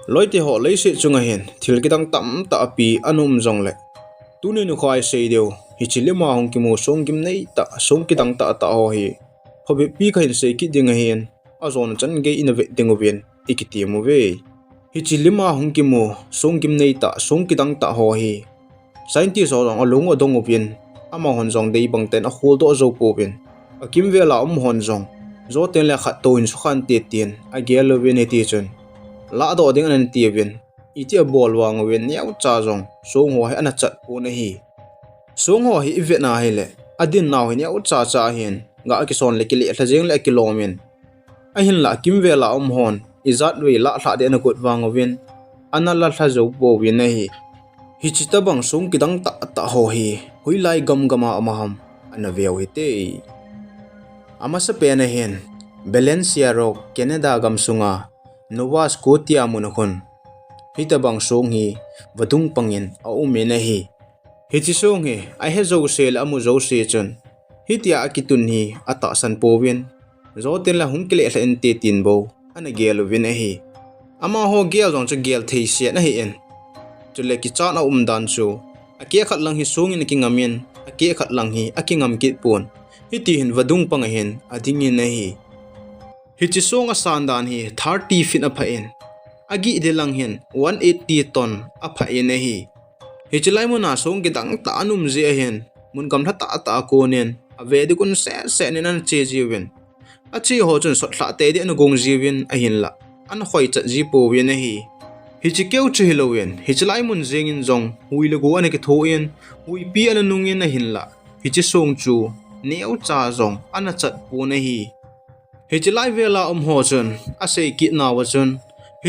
Loite ho lấy sự chung hen thil Kidang tam ta pi anum zong le tuni nu khai sei deu hi chilima hong ki mo song kim nei ta song Kidang ta ta ho hi hobe pi khain sei ki ding hen azon chan ge in ve ding ven ikiti mo ve hi chilima hong ki mo song kim nei ta song Kidang ta ho hi scientist ho rong alung odong opin ama hon zong dei bang ten a hol do zo po ven akim vela hon zong zo ten le khat to in su khan te tien a gel ven he ti chun la do ding an ti ven iti a bol wang ven niau cha zong song ho he ana chat po na hi song ho hi ve na hele adin naw hi niau cha cha hen ga ki son le ki le thla jeng le kilomen a hin la kim vela hon izat we la thla de na gut wang ven ana la thla zo po ven na hi hi chita bang song Kidang ta ta ho hi Hoilai gam gama amaham ana veo hi te ama sa pena hen Valencia ro Canada gam sunga Nova Scotia munakon hita bang song hi vadung pangin a umena hi chi song hi a he zo sel amu zo se chun hitia akitun hi ata san powin zo ten la hungkele la en te tin bo ana gel vin hi ama ho gel jong cha gel thei se na hi en chule ki cha na dan chu akia khat lang hi song in ki ngamen akia khat lang hi akingam ki pon hiti hin vadung pang hen ading in hi chi song a sandan hi 30 feet a pha en agi de lang hen 180 ton a pha en hi chilai mona song Kidang ta anum je hen mun kam tha ta ta ko nen ave de kun se nen an che jiwen a chi ho chun so thla te de an gong jiwen a hin la an khoi cha ji po wen hi chi keu chi hilowen chilai mun jeng in jong hui le go an ke tho en hui pi an nung in a hin la chi song chu neu cha jong an chat po na hi chilai vela ho chun a sei ki na wa chun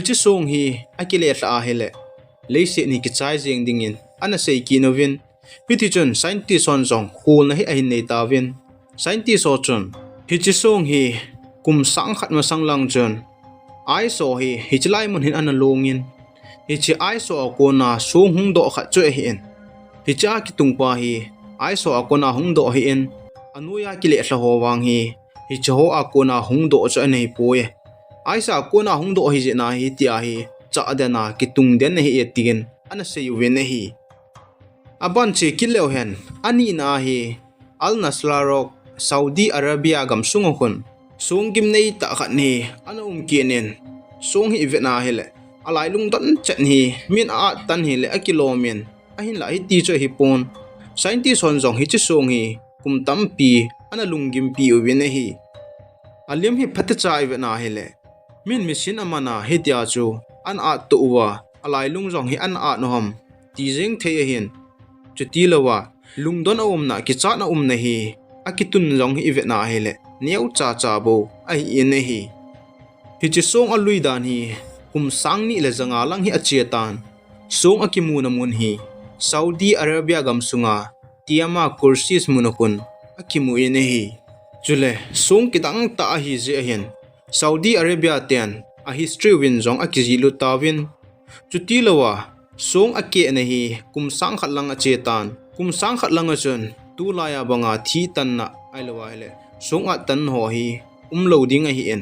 chi song hi akile tla hele leise ni ki chai jeng ding in ana sei ki no vin piti chun scientist on jong hul na hi a hin nei ta vin scientist o chun chi song hi kum sang khat ma sang lang chun ai so hi chilai mun hin ana longin chi ai so ko na song hung do khat chu hi en cha ki tung pa hi ai so ko na hung do hi en anuya ki le hla ho wang hi cho a ko na hung do cha nei poe ai sa ko na hung do hi je na hi tia hi cha de na ki tung den hi e tin ana se yu ven hi aban che ki leo hen ani na hi al nasla rock Saudi Arabia gam sungo khun sung kim nei ta khat ni ana ki nen sung hi ve na hele alai lung don chat ni min a tan hi le a kilomen a hin la hi ti cho hi pon scientist on jong hi chi sung hi kum tam pi ana lungim pi u ven hi alim hi phat chai ve na hele min machine amana he tia chu an a to wa alai lung jong hi an a no ham ti jeng the hin chuti lawa lungdon om na ki cha na na hi akitun jong hi ve na hele neu cha cha bo ai in hi chi song a lui dan hi kum sang ni le zanga lang hi achetan song akimu na mun hi Saudi Arabia gam sunga tiama kursis munakun akimu in hi chule song Kidang ta hi je hen Saudi Arabia ten a history win jong akizilu tawin chuti lawa song ake na hi kum sang khat lang achetan kum sang khat lang achun tu laya banga thi tan na ai lawa hele song a tan ho hi loading a hi en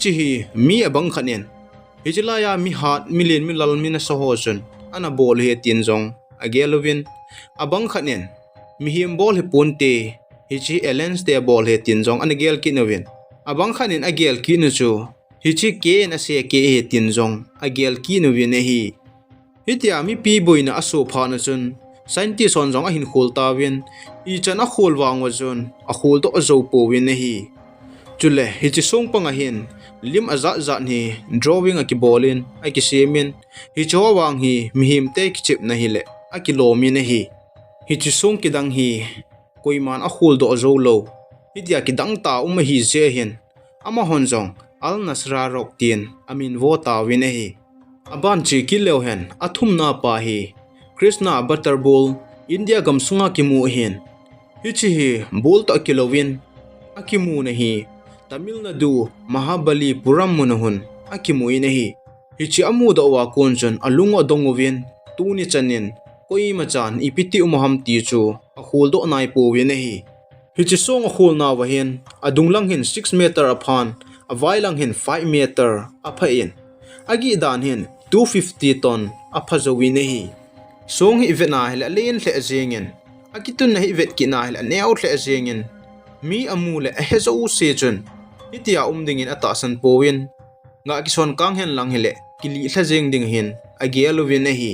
chi hi mi abang khanen chilaya mi hat million mi lal min so ho chun ana bol he tin jong agelovin abang khanen mi him bol he ponte chi elens de bol he tin jong an gel ki novin abang khanin agel ki nu chu chi ke na se ke he tin jong agel ki novin hi tia mi pi boina aso pha na chun scientist on jong a hin khol ta win I chana khol wang wa chun a khol to zo po win hi chule chi song panga hin lim aza za ni drawing a ki bolin a ki semin cho wang hi mi him te ki chip na hi le a ki lo mi na hi chi song Kidang hi koiman a khol do zo lo dia Kidang ta hi je hin ama hon jong al nasra rok tin amin vo ta win hi aban chi ki leo hen athum na pa hi Krishna Butterball India gam sunga ki mu hin chi hi bol to kilowin akimu na hi Tamil Nadu Mahabali Puram munahun akimu na hi chi amu da wa konjon alungo dongovin tuni chanin koi machan ipiti umham ti chu a khol do nai po win hi chi song a khol na wa hin adung lang hin 6 meter aphan a vai lang hin 5 meter a phain agi dan hin 250 ton aphazowi ne hi song hi vena hela len hle zengin akitun na hi vet ki na hela neu hle zengin mi amule hezo se chun itia dingin ata san powin nga kison kang hen lang hele kili thla jeng ding hin agi alovin ne hi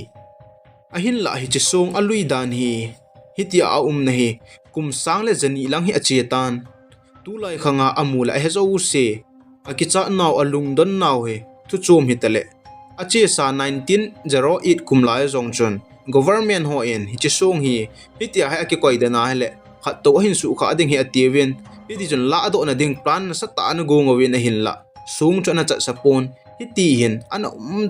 ahin la hi chi song alui dan hi hitia na hi kum sang le jani lang hi achetan tu lai khanga amula hezo se akicha naw alung don naw he thu chom hi tale ache sa 1908 kumlai zong chun government ho in hi chi song hi hitia ha ki koi dana hele khat to hin su kha ding hi atiwin hiti chun la do na ding plan sa ta na go ngawin hin la sung chana cha sapon hiti hin ana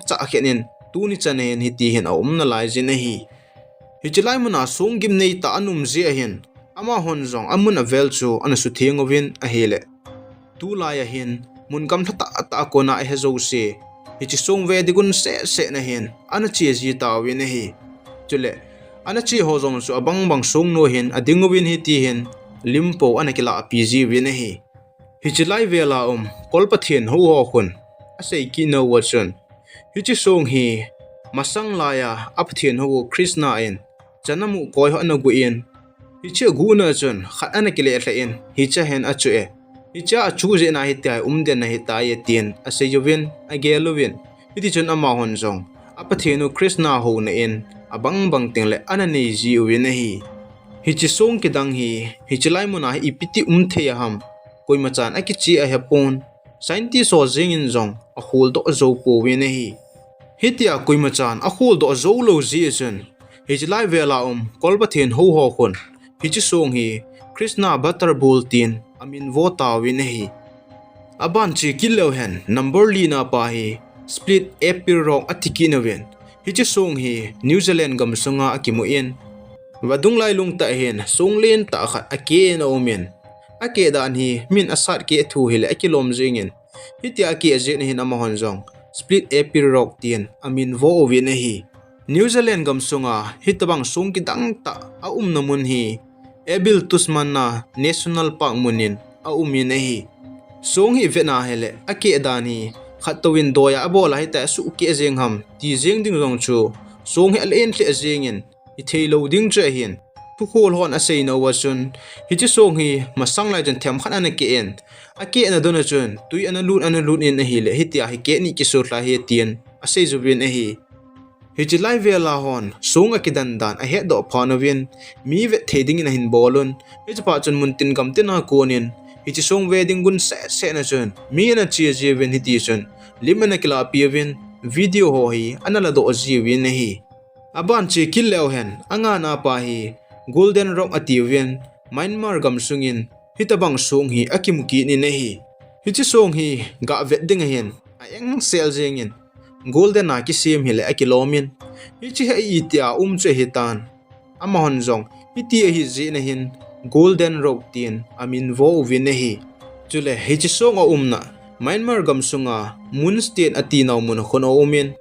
cha khenin tu ni chanen hiti hin na lai jin hi hichilai muna sung gim nei ta anum zia hin ama hon zong amuna vel chu ana su thengowin a hele tu lai a hin mun kam thata ta ko na he zo se hichi sung ve digun se na hin ana chi ji tawin hi chule ana chi ho zong su abang bang sung no hin adingowin hi ti hin limpo ana kila pg win hi hichilai vela kolpathin ho ho khun asei ki no wachun hichi sung hi masang laya apthin ho krishna in chanamu koi ho na gu in hiche gu na chun khat ana kile thla in hicha hen achu e hicha achu je na hi tai den na hi ta ye tin ase yovin agelovin hiti chun ama hon jong apathinu krishna ho na in abang bang tingle ana nei ji win hi hichi song kidang hi hichilai muna hi ipiti the ham koi machan akichi a hepon scientist so jing in jong a hol do zo po win hi hitia koi machan a hol do zo lo ji chun hichilai vela kolpathin ho ho khon hichi song hi krishna butter bul tin amin vota win hi aban chi kilo hen number lina pa hi split epir rock atiki nawen hichi song hi new zealand gam sunga akimu in wadung lai lung ta hen song len ta khat ake na omen ake dan hi min asat ke thu hil akilom jingin hitia ki aje hin ama honjong split epir rock tin amin vo win hi New Zealand gam sunga hitabang sung kidang ta namun hi ebil tusman na national park munin min hi sung hi vena hele ake dani khatowin doya abola hi ta su ke jeng ham ti jeng ding rong chu sung hi alen tle jengin I thelo ding che hin thu khol hon asei no wachun hi chi sung hi masang lai jan them khan an ke en ake na dona chun tui an lut in hi le hi tia hi ke ni ki so la hi tien asei zubin hi hichilai vela hon sunga kidan dan a he do phanowin mi ve theding in hin bolun hichpa chun muntin gamtin na konin hichi song wedding gun se na chun mi na chi je wen hiti chun limana kila piwin video ho hi anala do ji win hi aban chi killew hen anga na pa hi golden rock atiwin Myanmar gam sungin hitabang song hi akimuki ni hi hichi song hi ga wedding hen a eng sel jengin golden na ki sim hile akilomin hichi ha itia che hitan ama honjong hiti hi ji na hin golden rock tin amin vo win hi chule hichi song na Myanmar gam sunga moon state ati naw mun khono omin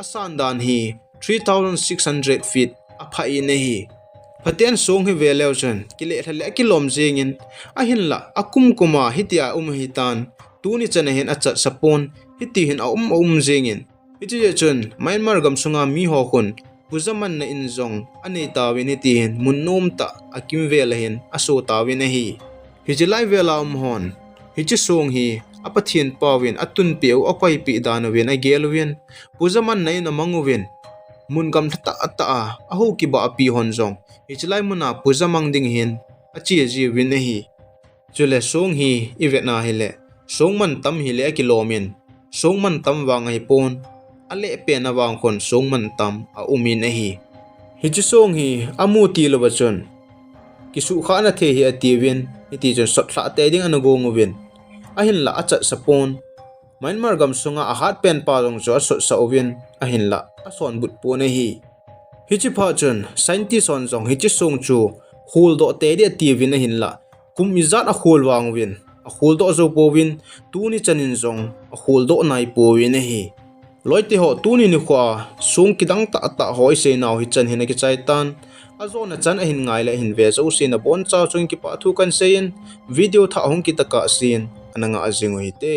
asan dan hi 3600 feet apha in hi Pathen song hi velew chen kile thale kilom jengin ahin la akum kuma hitia hitan tuni chana hen acha sapon hiti hin jengin iti chun Myanmar gam sunga mi ho khun puzaman na injong anei tawin hiti hin munnom ta akim vela hin aso tawin hi hijilai vela hon hichi song hi apathin pawin atun peu apai pi danawin a gelwin puzaman na in amanguwin mun gam ta aho ki ba api honjong hijilai muna puzamang ding hin achi ji win hi chule song hi ivetna hile song man tam hile kilomin song man tam wang hi pon ale pe na wang khon song man tam umin hi hichi song hi amu ti lo bachon kisu khana the hi atiwin iti jon sot thla te ding an go ngwin ahin la acha sapon Myanmar gam sunga a hat pen pa rong jo sot sa ovin ahin la ason but po na hi hichi pha chon scientist on jong hichi song chu hul do te de atiwin ahin la kum izat a hul wang win a hul do zo po win tu ni chanin jong a hul do nai po win hi loite ho tuni ni khwa sung kidang ta hoi se naw hi chan hin ki chai tan azona chan a hin ngai la hin ve zo sin a bon cha chung ki pa thu kan sein video tha hong ki taka sin ananga azingo hi te